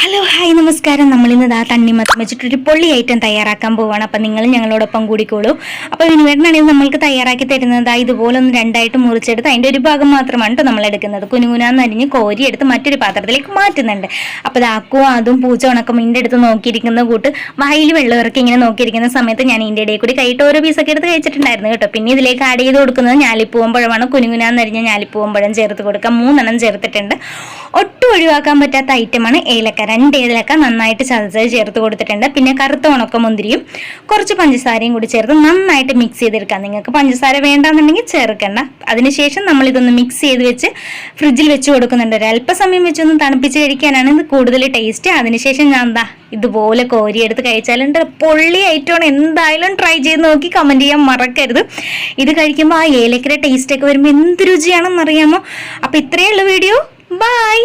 Hello hi നമസ്കാരം. നമ്മളിന്ന് തണ്ണിമത്തം വെച്ചിട്ടൊരു പൊള്ളി ഐറ്റം തയ്യാറാക്കാൻ പോവുകയാണ്. അപ്പം നിങ്ങൾ ഞങ്ങളോടൊപ്പം കൂടിക്കോളൂ. അപ്പോൾ വിനുവേട്ടനാണെങ്കിൽ നമ്മൾക്ക് തയ്യാറാക്കി തരുന്നത് ഇതുപോലെ ഒന്ന് രണ്ടായിട്ട് മുറിച്ചെടുത്ത് അതിൻ്റെ ഒരു ഭാഗം മാത്രമാണ് കേട്ടോ നമ്മൾ എടുക്കുന്നത്. കുനുകുനാന്ന് അരിഞ്ഞ് കോരിയെടുത്ത് മറ്റൊരു പാത്രത്തിലേക്ക് മാറ്റുന്നുണ്ട്. അപ്പോൾ ആക്കും അതും പൂച്ച ഉണക്കം ഇതിൻ്റെ അടുത്ത് നോക്കിയിരിക്കുന്ന കൂട്ട് വായിൽ വെള്ളം ഇറക്കി ഇങ്ങനെ നോക്കിയിരിക്കുന്ന സമയത്ത് ഞാൻ ഇതിൻ്റെ ഇടയിൽ കൂടി കൈയിട്ട് ഓരോ പീസൊക്കെ എടുത്ത് കഴിച്ചിട്ടുണ്ടായിരുന്നു കേട്ടോ. പിന്നെ ഇതിലേക്ക് ആഡ് ചെയ്ത് കൊടുക്കുന്നത് ഞാലിപ്പൂവമ്പഴമാണ്. കുനുകുനാന്ന് അരിഞ്ഞ ഞാലിപ്പൂവമ്പഴം ചേർത്ത് കൊടുക്കാം. 3 ചേർത്തിട്ടുണ്ട്. ഒട്ടും ഒഴിവാക്കാൻ പറ്റാത്ത ഐറ്റമാണ് ഏലക്ക. 2 ഏലക്ക നന്നായിട്ട് ചതച്ച് ചേർത്ത് കൊടുത്തിട്ടുണ്ട്. പിന്നെ കറുത്ത ഉണക്കമുന്തിരിയും കുറച്ച് പഞ്ചസാരയും കൂടി ചേർത്ത് നന്നായിട്ട് മിക്സ് ചെയ്തെടുക്കാം. നിങ്ങൾക്ക് പഞ്ചസാര വേണ്ടാന്നുണ്ടെങ്കിൽ ചേർക്കണ്ട. അതിനുശേഷം നമ്മൾ ഇതൊന്ന് മിക്സ് ചെയ്ത് വെച്ച് ഫ്രിഡ്ജിൽ വെച്ച് കൊടുക്കുന്നുണ്ട്. ഒരു അല്പസമയം വെച്ചൊന്ന് തണുപ്പിച്ച് കഴിക്കാനാണ് ഇത് കൂടുതൽ ടേസ്റ്റ്. അതിനുശേഷം ഞാൻ ഇതുപോലെ കോരിയെടുത്ത് കഴിച്ചാലുണ്ട് പൊള്ളി ഐറ്റമാണ്. എന്തായാലും ട്രൈ ചെയ്ത് നോക്കി കമൻറ്റ് ചെയ്യാൻ മറക്കരുത്. ഇത് കഴിക്കുമ്പോൾ ആ ഏലക്കയുടെ ടേസ്റ്റൊക്കെ വരുമ്പോൾ എന്ത് രുചിയാണെന്ന് അറിയാമോ? അപ്പോൾ ഇത്രയേ ഉള്ളൂ വീഡിയോ. ബൈ.